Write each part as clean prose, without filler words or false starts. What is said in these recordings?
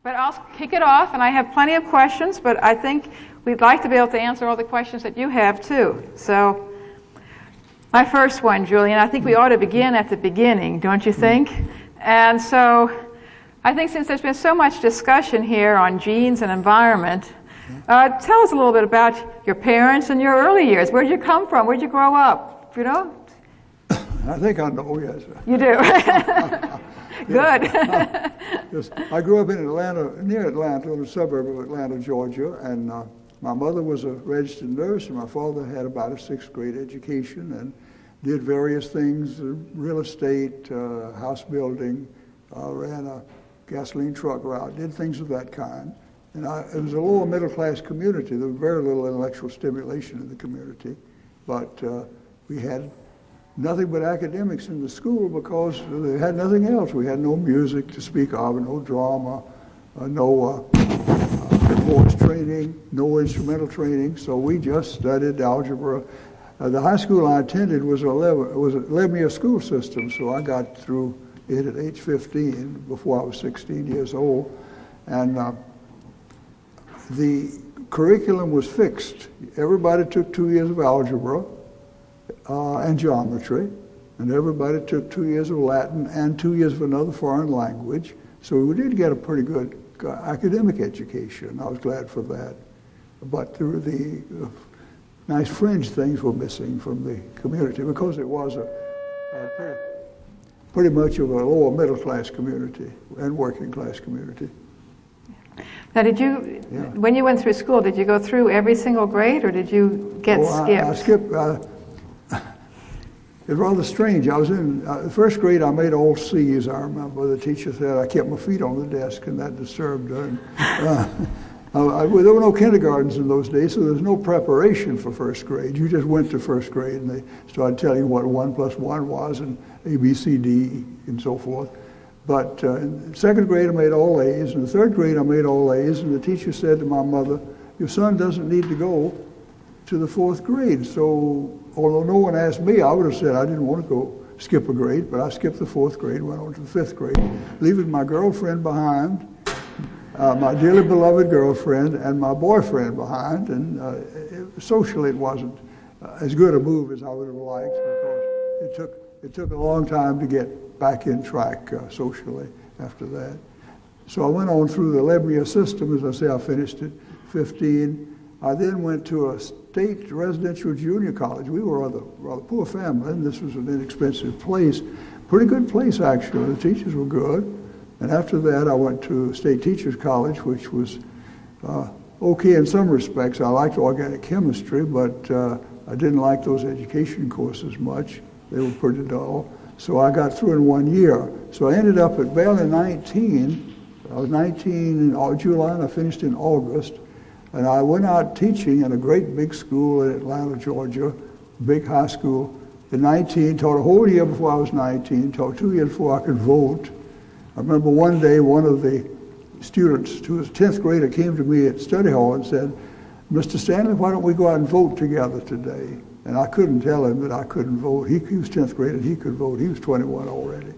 But I'll kick it off, and I have plenty of questions, but I think we'd like to be able to answer all the questions that you have, too. So, my first one, Julian, I think we ought to begin at the beginning, don't you think? And so, I think since there's been so much discussion here on genes and environment, tell us a little bit about your parents and your early years. Where'd you come from? Where'd you grow up? You know? I think I know, yes. You do? Good. Yes, I grew up in Atlanta, near Atlanta, in a suburb of Atlanta, Georgia, and my mother was a registered nurse, and my father had about a 6th grade education and did various things, real estate, house building, ran a gasoline truck route, did things of that kind. And it was a lower middle class community. There was very little intellectual stimulation in the community, but we had nothing but academics in the school because they had nothing else. We had no music to speak of, no drama, no voice training, no instrumental training, so we just studied algebra. The high school I attended was a 11-year school system, so I got through it at age 15 before I was 16 years old. And the curriculum was fixed. Everybody took 2 years of algebra and geometry, and everybody took 2 years of Latin and 2 years of another foreign language. So we did get a pretty good academic education. I was glad for that. But the nice fringe things were missing from the community because it was pretty much of a lower middle class community and working class community. Now, when you went through school, did you go through every single grade, or did you get skipped? I skipped. It was rather strange. I was in the 1st grade. I made all C's. I remember the teacher said I kept my feet on the desk, and that disturbed her. And, there were no kindergartens in those days, so there was no preparation for 1st grade. You just went to 1st grade, and they started telling you what 1 + 1 was, and A, B, C, D, and so forth. But in 2nd grade, I made all A's. In the 3rd grade, I made all A's, and the teacher said to my mother, "Your son doesn't need to go to the 4th grade." So, although no one asked me, I would have said I didn't want to go skip a grade, but I skipped the 4th grade, went on to the 5th grade, leaving my girlfriend behind, my dearly beloved girlfriend, and my boyfriend behind. And socially, it wasn't as good a move as I would have liked because it took a long time to get back in track socially after that. So I went on through the 11-year system. As I say, I finished at 15. I then went to a state residential junior college. We were a rather poor family, and this was an inexpensive place. Pretty good place, actually. The teachers were good. And after that, I went to State Teachers College, which was okay in some respects. I liked organic chemistry, but I didn't like those education courses much. They were pretty dull. So I got through in 1 year. So I ended up at barely 19. I was 19 in July, and I finished in August. And I went out teaching in a great big school in Atlanta, Georgia, big high school. At 19, taught a whole year before I was 19, taught 2 years before I could vote. I remember one day one of the students, who was a 10th grader, came to me at study hall and said, "Mr. Stanley, why don't we go out and vote together today?" And I couldn't tell him that I couldn't vote. He was 10th grade and he could vote. He was 21 already.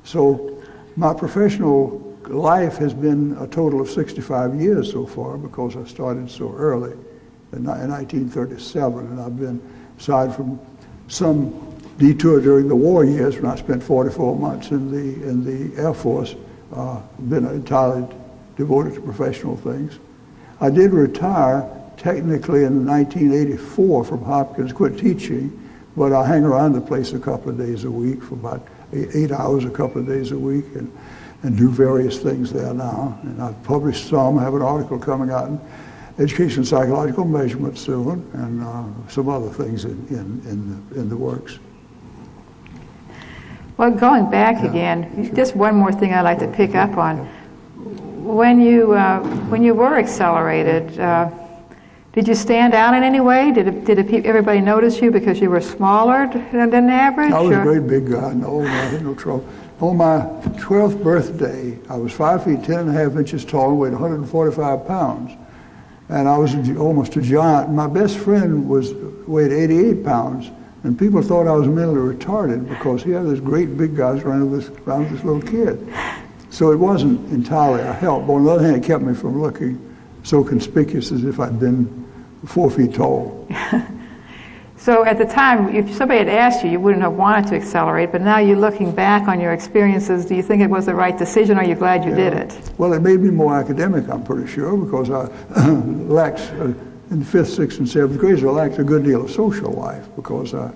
So my professional life has been a total of 65 years so far because I started so early in 1937. And I've been, aside from some detour during the war years when I spent 44 months in the Air Force, been entirely devoted to professional things. I did retire technically in 1984 from Hopkins, quit teaching, but I hang around the place a couple of days a week for about 8 hours a couple of days a week and do various things there now. And I've published some. I have an article coming out in Education and Psychological Measurement soon, and some other things in the works. Well, going back again, just one more thing I'd like to pick up on. When you were accelerated, did you stand out in any way? Did everybody notice you because you were smaller than average? I was a great big guy. No, I had no trouble. On my 12th birthday, I was 5 feet 10 and a half inches tall and weighed 145 pounds. And I was almost a giant. My best friend weighed 88 pounds. And people thought I was mentally retarded because he had this great big guys around this little kid. So it wasn't entirely a help. But on the other hand, it kept me from looking so conspicuous as if I'd been 4 feet tall. So at the time, if somebody had asked you, you wouldn't have wanted to accelerate, but now you're looking back on your experiences, do you think it was the right decision, or are you glad you did it? Well, it made me more academic, I'm pretty sure, because I lacked, in the 5th, 6th, and 7th grades, I lacked a good deal of social life, because I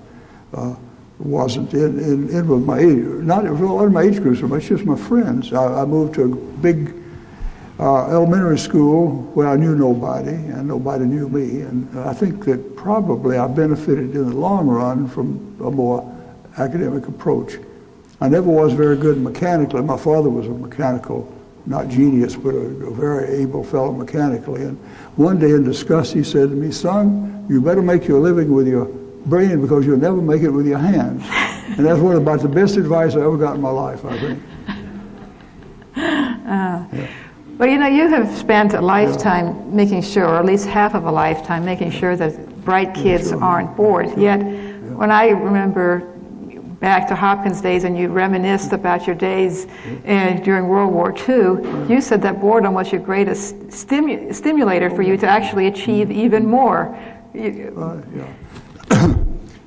wasn't in with my age, not a lot of my age groups, but just my friends. I moved to a big elementary school where I knew nobody, and nobody knew me, and I think that probably I benefited in the long run from a more academic approach. I never was very good mechanically. My father was a mechanical, not genius, but a very able fellow mechanically, and one day in disgust he said to me, "Son, you better make your living with your brain because you'll never make it with your hands." And that's one about the best advice I ever got in my life, I think. Yeah. Well, you know, you have spent a lifetime making sure, or at least half of a lifetime, making sure that bright kids aren't bored. Yet, when I remember back to Hopkins days and you reminisced about your days during World War II, you said that boredom was your greatest stimulator for you to actually achieve even more. You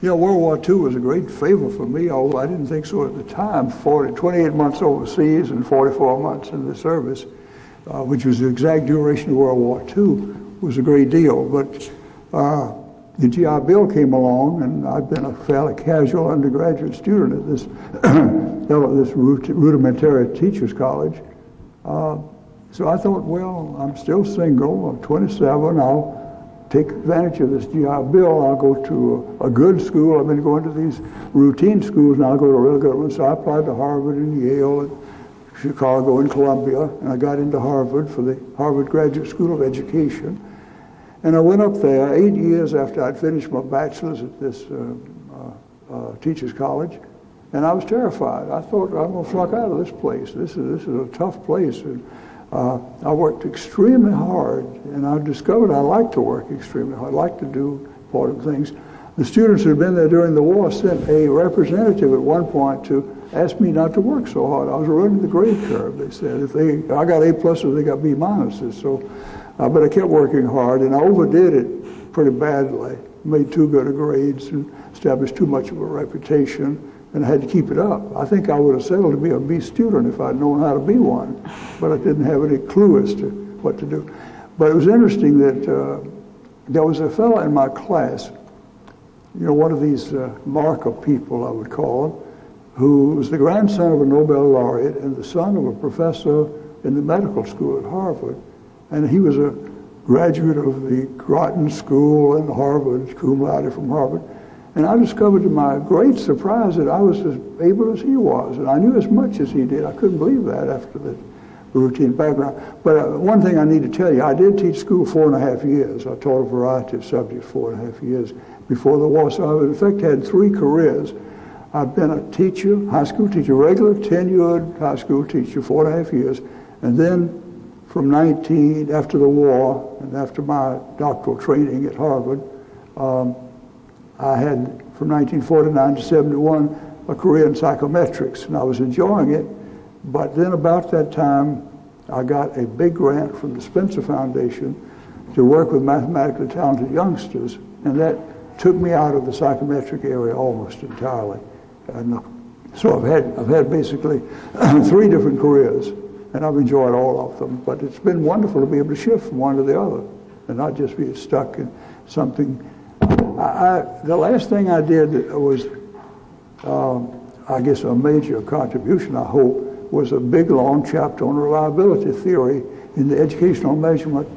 know, World War II was a great favor for me, although I didn't think so at the time. 28 months overseas and 44 months in the service, which was the exact duration of World War II, was a great deal. But the GI Bill came along, and I'd been a fairly casual undergraduate student at this, this rudimentary teacher's college. So I thought, well, I'm still single, I'm 27, I'll take advantage of this GI Bill. I'll go to a good school. I've been going to these routine schools, and I'll go to a real good one. So I applied to Harvard and Yale and Chicago and Columbia, and I got into Harvard for the Harvard Graduate School of Education. And I went up there 8 years after I'd finished my bachelor's at this teacher's college, and I was terrified. I thought, I'm going to flunk out of this place. This is a tough place. And I worked extremely hard, and I discovered I like to work extremely hard. I like to do important things. The students who had been there during the war sent a representative at one point to ask me not to work so hard. I was running the grade curve, they said. I got A pluses, they got B minuses. So, but I kept working hard, and I overdid it pretty badly. Made too good of grades and established too much of a reputation, and I had to keep it up. I think I would have settled to be a B student if I'd known how to be one, but I didn't have any clue as to what to do. But it was interesting that there was a fellow in my class, you know, one of these marker people, I would call him, who was the grandson of a Nobel laureate and the son of a professor in the medical school at Harvard. And he was a graduate of the Groton School and Harvard, cum laude from Harvard. And I discovered to my great surprise that I was as able as he was, and I knew as much as he did. I couldn't believe that after the routine background. But one thing I need to tell you, I did teach school 4.5 years. I taught a variety of subjects 4.5 years before the war. So I, in effect, had 3 careers. I've been a teacher, high school teacher, regular tenured high school teacher, 4.5 years. And then from after the war and after my doctoral training at Harvard, I had, from 1949 to 71, a career in psychometrics, and I was enjoying it. But then about that time, I got a big grant from the Spencer Foundation to work with mathematically talented youngsters, and that took me out of the psychometric area almost entirely. And so I've had basically 3 different careers, and I've enjoyed all of them. But it's been wonderful to be able to shift from one to the other, and not just be stuck in something. The last thing I did was, I guess, a major contribution, I hope, was a big, long chapter on reliability theory in the educational measurement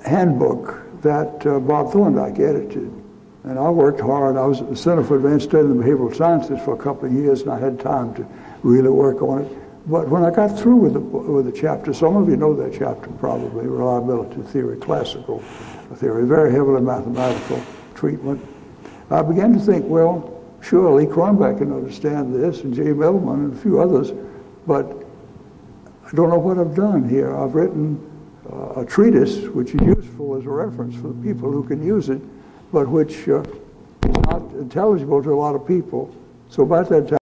handbook that Bob Thorndike edited. And I worked hard. I was at the Center for Advanced Study in the Behavioral Sciences for a couple of years, and I had time to really work on it. But when I got through with the chapter, some of you know that chapter probably, reliability theory, classical theory, very heavily mathematical treatment. I began to think, well, surely Cronbach can understand this, and J. Millman and a few others, but I don't know what I've done here. I've written a treatise which is useful as a reference for the people who can use it, but which is not intelligible to a lot of people. So about that time,